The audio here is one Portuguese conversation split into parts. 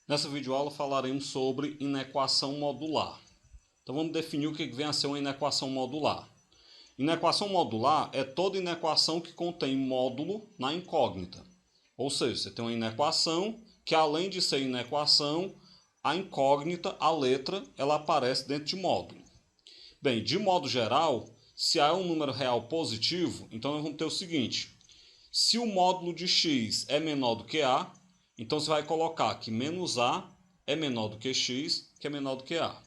Nessa videoaula falaremos sobre inequação modular. Então vamos definir o que vem a ser uma inequação modular. Inequação modular é toda inequação que contém módulo na incógnita. Ou seja, você tem uma inequação que, além de ser inequação, a incógnita, a letra, ela aparece dentro de módulo. Bem, de modo geral, se A é um número real positivo, então nós vamos ter o seguinte: se o módulo de x é menor do que A, então você vai colocar que menos A é menor do que x, que é menor do que A.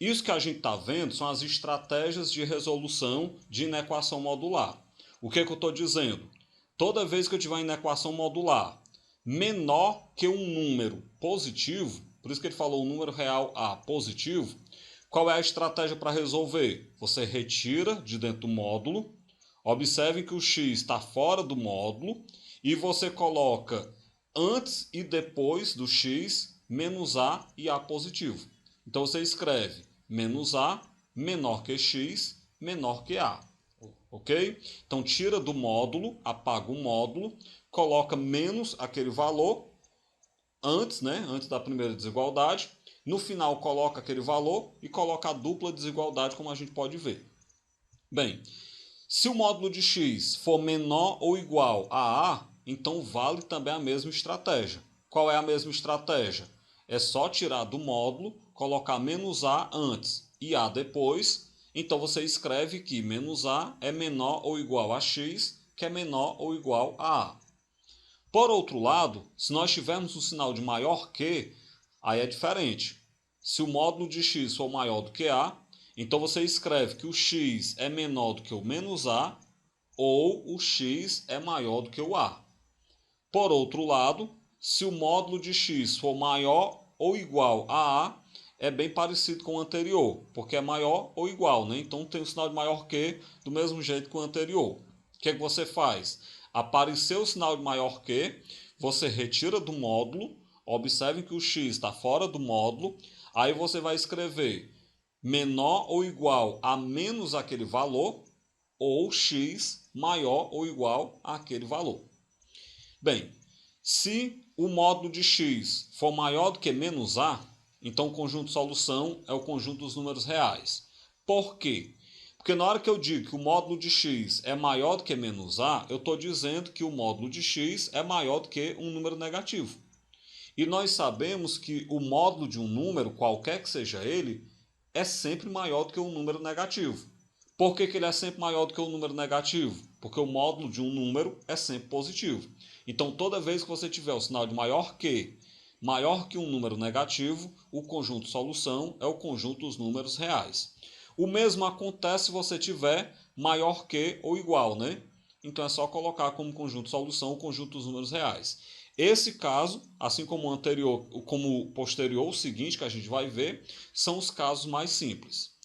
Isso que a gente está vendo são as estratégias de resolução de inequação modular. O que eu estou dizendo? Toda vez que eu tiver uma inequação modular menor que um número positivo, por isso que ele falou o número real A positivo, qual é a estratégia para resolver? Você retira de dentro do módulo, observe que o x está fora do módulo e você coloca antes e depois do x menos A e A positivo. Então você escreve menos A menor que x menor que A. Ok? Então tira do módulo, apaga o módulo, coloca menos aquele valor antes, antes da primeira desigualdade. No final coloca aquele valor e coloca a dupla desigualdade, como a gente pode ver. Bem, se o módulo de x for menor ou igual a A, então vale também a mesma estratégia. Qual é a mesma estratégia? É só tirar do módulo, colocar menos A antes e A depois. Então você escreve que menos A é menor ou igual a x, que é menor ou igual a A. Por outro lado, se nós tivermos o sinal de maior que, aí é diferente. Se o módulo de x for maior do que A, então você escreve que o x é menor do que o menos A ou o x é maior do que o A. Por outro lado, se o módulo de x for maior ou igual a A, é bem parecido com o anterior, porque é maior ou igual, né? Então tem o sinal de maior que do mesmo jeito que o anterior. O que é que você faz? Apareceu o sinal de maior que, você retira do módulo, observe que o x está fora do módulo, aí você vai escrever menor ou igual a menos aquele valor, ou x maior ou igual àquele valor. Bem, se o módulo de x for maior do que menos A, então o conjunto de solução é o conjunto dos números reais. Por quê? Porque na hora que eu digo que o módulo de x é maior do que menos A, eu estou dizendo que o módulo de x é maior do que um número negativo. E nós sabemos que o módulo de um número, qualquer que seja ele, é sempre maior do que um número negativo. Por que ele é sempre maior do que um número negativo? Porque o módulo de um número é sempre positivo. Então, toda vez que você tiver o sinal de maior que um número negativo, o conjunto solução é o conjunto dos números reais. O mesmo acontece se você tiver maior que ou igual, né? Então é só colocar como conjunto solução o conjunto dos números reais. Esse caso, assim como o anterior, como o posterior, o seguinte que a gente vai ver, são os casos mais simples.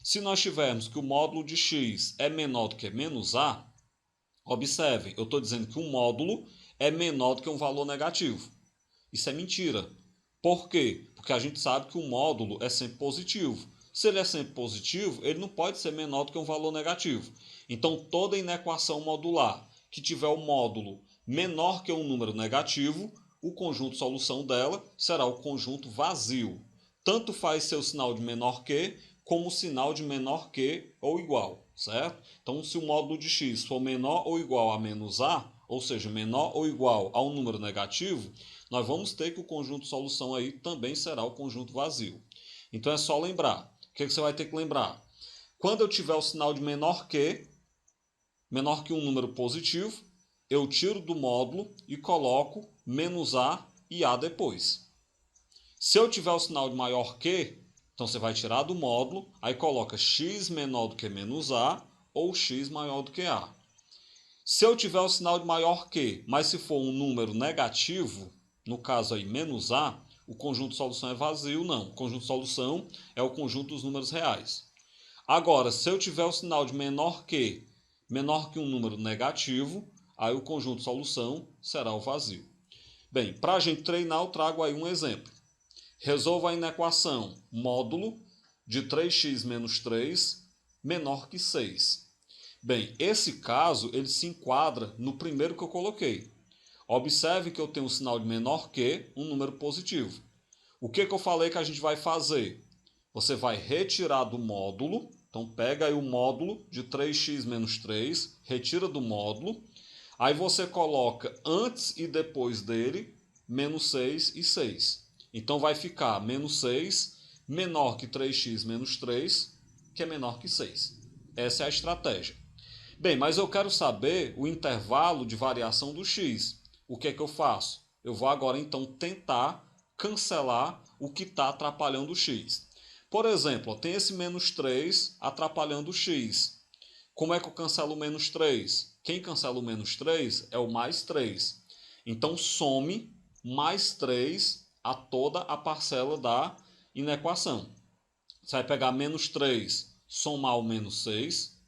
Se nós tivermos que o módulo de x é menor do que menos A, observem, eu estou dizendo que um módulo é menor do que um valor negativo. Isso é mentira. Por quê? Porque a gente sabe que o módulo é sempre positivo. Se ele é sempre positivo, ele não pode ser menor do que um valor negativo. Então, toda inequação modular que tiver o módulo menor que um número negativo, o conjunto de solução dela será o conjunto vazio. Tanto faz ser o sinal de menor que, como o sinal de menor que ou igual, certo? Então, se o módulo de x for menor ou igual a menos A, ou seja, menor ou igual a um número negativo, nós vamos ter que o conjunto de solução aí também será o conjunto vazio. Então é só lembrar. O que você vai ter que lembrar? Quando eu tiver o sinal de menor que um número positivo, eu tiro do módulo e coloco menos A e A depois. Se eu tiver o sinal de maior que, então você vai tirar do módulo, aí coloca x menor do que menos A ou x maior do que A. Se eu tiver o sinal de maior que, mas se for um número negativo, no caso aí menos A, o conjunto de solução é vazio, não. O conjunto de solução é o conjunto dos números reais. Agora, se eu tiver o sinal de menor que um número negativo, aí o conjunto de solução será o vazio. Bem, para a gente treinar, eu trago aí um exemplo. Resolva a inequação módulo de 3x menos 3 menor que 6. Bem, esse caso ele se enquadra no primeiro que eu coloquei. Observe que eu tenho um sinal de menor que um número positivo. O que eu falei que a gente vai fazer? Você vai retirar do módulo, então pega aí o módulo de 3x menos 3, retira do módulo, aí você coloca antes e depois dele, menos 6 e 6. Então vai ficar menos 6 menor que 3x menos 3, que é menor que 6. Essa é a estratégia. Bem, mas eu quero saber o intervalo de variação do x. O que é que eu faço? Eu vou agora então tentar cancelar o que está atrapalhando o x. Por exemplo, tem esse menos 3 atrapalhando o x. Como é que eu cancelo o menos 3? Quem cancela o menos 3 é o mais 3. Então some mais 3 a toda a parcela da inequação. Você vai pegar menos 3, somar ao menos 6.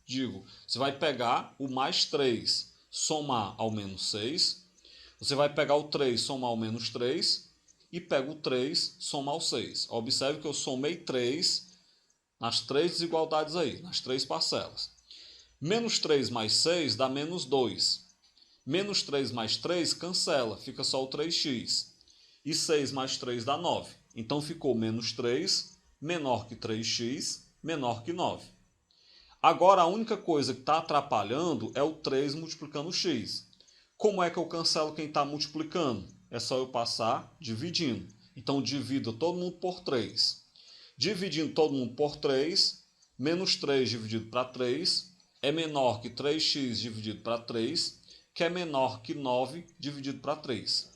Você vai pegar o mais 3, somar ao menos 6. Você vai pegar o 3, somar ao menos 3. E pega o 3, somar ao 6. Observe que eu somei 3 nas três desigualdades aí, nas três parcelas. Menos 3 mais 6 dá menos 2. Menos 3 mais 3 cancela, fica só o 3x. E 6 mais 3 dá 9. Então ficou menos 3, menor que 3x, menor que 9. Agora a única coisa que está atrapalhando é o 3 multiplicando o x. Como é que eu cancelo quem está multiplicando? É só eu passar dividindo. Então divido todo mundo por 3. Dividindo todo mundo por 3, menos 3 dividido para 3 é menor que 3x dividido para 3, que é menor que 9 dividido para 3.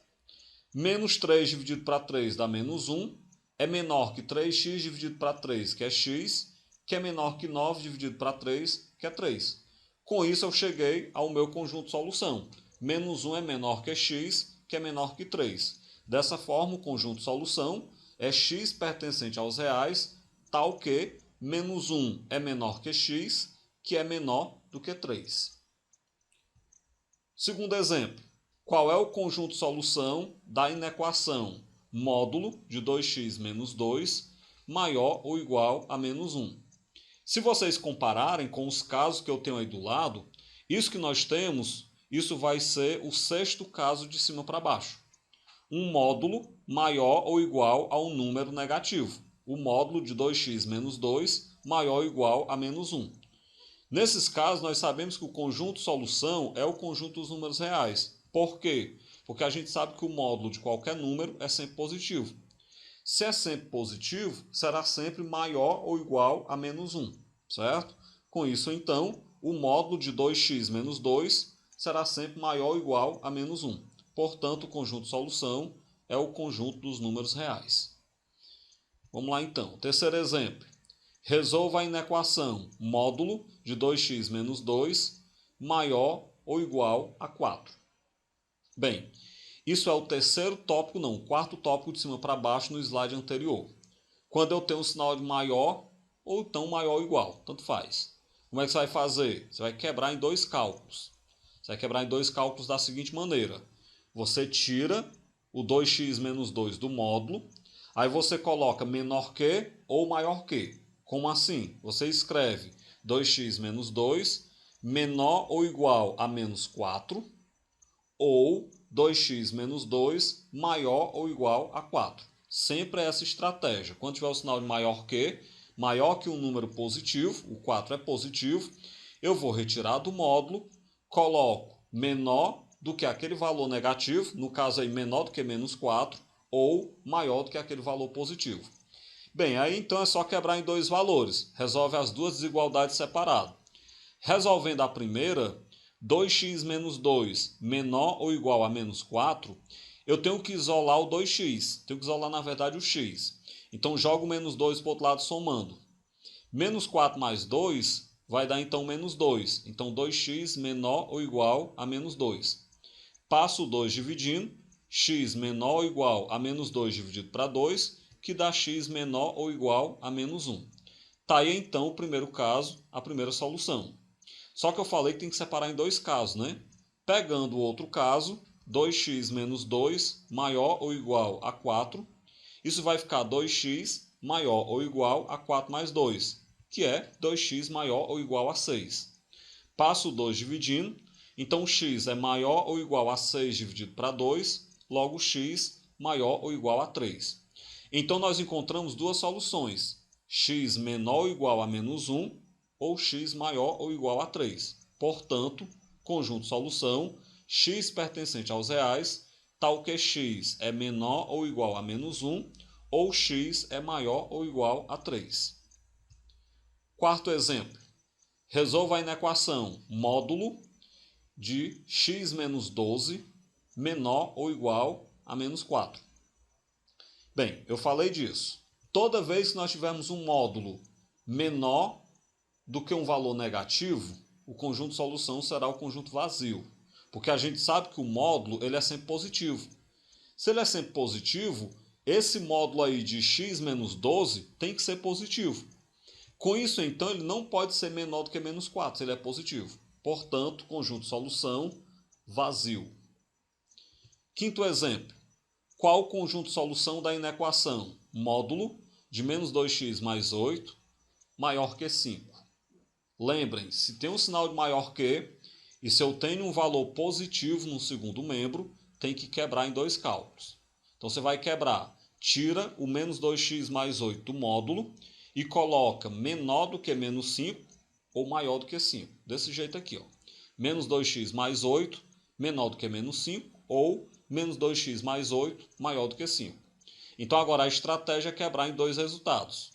Menos 3 dividido para 3 dá menos 1, é menor que 3x dividido para 3, que é x, que é menor que 9 dividido para 3, que é 3. Com isso eu cheguei ao meu conjunto de solução. Menos 1 é menor que x, que é menor que 3. Dessa forma, o conjunto de solução é x pertencente aos reais, tal que menos 1 é menor que x, que é menor do que 3. Segundo exemplo, qual é o conjunto de solução da inequação módulo de 2x menos 2 maior ou igual a menos 1? Se vocês compararem com os casos que eu tenho aí do lado, isso que nós temos, isso vai ser o sexto caso de cima para baixo. Um módulo maior ou igual a um número negativo. O módulo de 2x menos 2 maior ou igual a menos 1. Nesses casos, nós sabemos que o conjunto solução é o conjunto dos números reais. Por quê? Porque a gente sabe que o módulo de qualquer número é sempre positivo. Se é sempre positivo, será sempre maior ou igual a menos 1, certo? Com isso, então, o módulo de 2x menos 2 será sempre maior ou igual a menos 1. Portanto, o conjunto de solução é o conjunto dos números reais. Vamos lá, então. Terceiro exemplo. Resolva a inequação módulo de 2x menos 2 maior ou igual a 4. Bem, isso é o terceiro tópico, não, o quarto tópico de cima para baixo no slide anterior. Quando eu tenho um sinal de maior ou então maior ou igual, tanto faz. Como é que você vai fazer? Você vai quebrar em dois cálculos. Você vai quebrar em dois cálculos da seguinte maneira. Você tira o 2x menos 2 do módulo, aí você coloca menor que ou maior que. Como assim? Você escreve 2x menos 2 menor ou igual a menos 4 ou 2x menos 2 maior ou igual a 4. Sempre essa estratégia. Quando tiver o sinal de maior que um número positivo, o 4 é positivo, eu vou retirar do módulo, coloco menor do que aquele valor negativo, no caso aí menor do que menos 4, ou maior do que aquele valor positivo. Bem, aí então é só quebrar em dois valores. Resolve as duas desigualdades separadas. Resolvendo a primeira, 2x menos 2 menor ou igual a menos 4, eu tenho que isolar o 2x. Tenho que isolar, na verdade, o x. Então, jogo o menos 2 para o outro lado somando. Menos 4 mais 2 vai dar, então, menos 2. Então, 2x menor ou igual a menos 2. Passo o 2 dividindo. X menor ou igual a menos 2 dividido para 2, que dá x menor ou igual a menos 1. Está aí, então, o primeiro caso, a primeira solução. Só que eu falei que tem que separar em dois casos, né? Pegando o outro caso, 2x menos 2 maior ou igual a 4. Isso vai ficar 2x maior ou igual a 4 mais 2, que é 2x maior ou igual a 6. Passo o 2 dividindo, então x é maior ou igual a 6 dividido para 2, logo x maior ou igual a 3. Então nós encontramos duas soluções, x menor ou igual a menos 1 ou x maior ou igual a 3. Portanto, conjunto solução, x pertencente aos reais, tal que x é menor ou igual a menos 1 ou x é maior ou igual a 3. Quarto exemplo, resolva a inequação módulo de x menos 12 menor ou igual a menos 4. Bem, eu falei disso. Toda vez que nós tivermos um módulo menor do que um valor negativo, o conjunto de solução será o conjunto vazio. Porque a gente sabe que o módulo ele é sempre positivo. Se ele é sempre positivo, esse módulo aí de x menos 12 tem que ser positivo. Com isso, então, ele não pode ser menor do que menos 4, se ele é positivo. Portanto, conjunto de solução vazio. Quinto exemplo. Qual o conjunto de solução da inequação? Módulo de menos 2x mais 8 maior que 5. Lembrem, se tem um sinal de maior que, e se eu tenho um valor positivo no segundo membro, tem que quebrar em dois cálculos. Então você vai quebrar, tira o menos 2x mais 8 do módulo e coloca menor do que menos 5 ou maior do que 5. Desse jeito aqui, ó. Menos 2x mais 8 menor do que menos 5 ou menos 2x mais 8 maior do que 5. Então agora a estratégia é quebrar em dois resultados.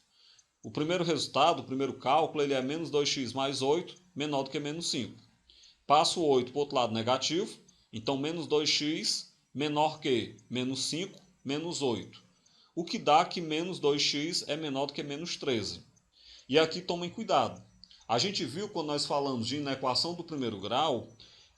O primeiro resultado, o primeiro cálculo, ele é menos 2x mais 8 menor do que menos 5. Passo o 8 para o outro lado negativo, então menos 2x menor que menos 5 menos 8. O que dá que menos 2x é menor do que menos 13. E aqui tomem cuidado. A gente viu quando nós falamos de inequação do primeiro grau,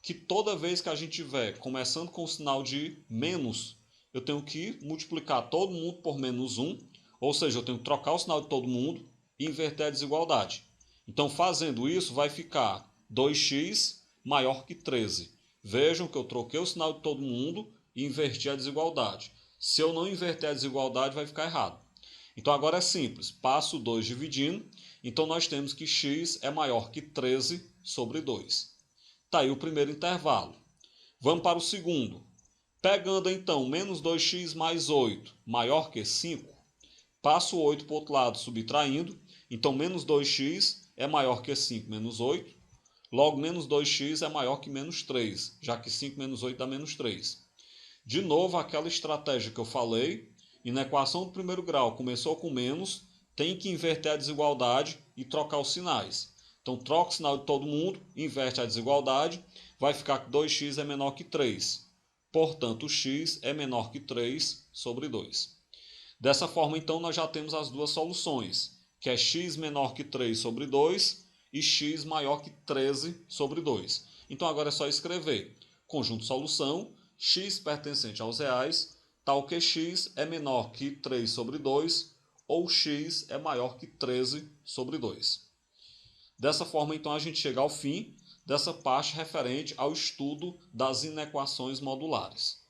que toda vez que a gente tiver começando com o sinal de menos, eu tenho que multiplicar todo mundo por menos 1, ou seja, eu tenho que trocar o sinal de todo mundo e inverter a desigualdade. Então, fazendo isso, vai ficar 2x maior que 13. Vejam que eu troquei o sinal de todo mundo e inverti a desigualdade. Se eu não inverter a desigualdade, vai ficar errado. Então, agora é simples. Passo 2 dividindo. Então, nós temos que x é maior que 13 sobre 2. Está aí o primeiro intervalo. Vamos para o segundo. Pegando, então, menos 2x mais 8 maior que 5, passo o 8 para o outro lado, subtraindo. Então, menos 2x é maior que 5 menos 8. Logo, menos 2x é maior que menos 3, já que 5 menos 8 dá menos 3. De novo, aquela estratégia que eu falei. E na equação do primeiro grau começou com menos, tem que inverter a desigualdade e trocar os sinais. Então, troca o sinal de todo mundo, inverte a desigualdade, vai ficar que 2x é menor que 3. Portanto, x é menor que 3 sobre 2. Dessa forma, então, nós já temos as duas soluções, que é x menor que 3 sobre 2 e x maior que 13 sobre 2. Então, agora é só escrever conjunto solução, x pertencente aos reais, tal que x é menor que 3 sobre 2 ou x é maior que 13 sobre 2. Dessa forma, então, a gente chega ao fim dessa parte referente ao estudo das inequações modulares.